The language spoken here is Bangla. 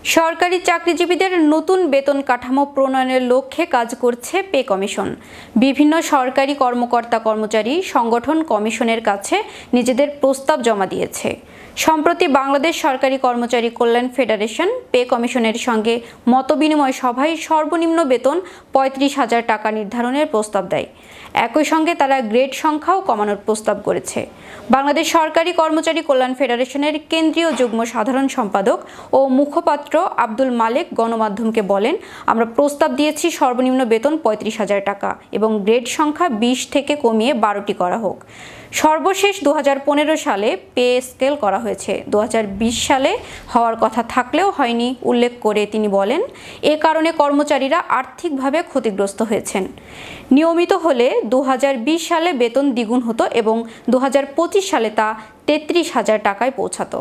সরকারি চাকরিজীবীদের নতুন বেতন কাঠামো প্রণয়নের লক্ষ্যে কাজ করছে পে কমিশন। বিভিন্ন সরকারি কর্মকর্তা কর্মচারী সংগঠন কমিশনের কাছে নিজেদের প্রস্তাব জমা দিয়েছে। সম্প্রতি বাংলাদেশ সরকারি কর্মচারী কল্যাণ ফেডারেশন পে কমিশনের সঙ্গে মতবিনিময় সভায় সর্বনিম্ন বেতন ৩৫,০০০ টাকা নির্ধারণের প্রস্তাব দেয়। একই সঙ্গে তারা গ্রেড সংখ্যাও কমানোর প্রস্তাব করেছে। বাংলাদেশ সরকারি কর্মচারী কল্যাণ ফেডারেশনের কেন্দ্রীয় যুগ্ম সাধারণ সম্পাদক ও মুখপাত্র আব্দুল মালেক গণমাধ্যমকে বলেন, আমরা প্রস্তাব দিয়েছি সর্বনিম্ন বেতন ৩৫,০০০ টাকা এবং গ্রেড সংখ্যা ২০ থেকে কমিয়ে ১২টি করা হোক। সর্বশেষ ২০১৫ সালে পে স্কেল করা হয়েছে, ২০২০ সালে হওয়ার কথা থাকলেও হয়নি উল্লেখ করে তিনি বলেন, এ কারণে কর্মচারীরা আর্থিকভাবে ক্ষতিগ্রস্ত হয়েছেন। নিয়মিত হলে ২০২০ সালে বেতন দ্বিগুণ হতো এবং ২০২৫ সালে তা ৩৩,০০০ টাকায় পৌঁছাতো।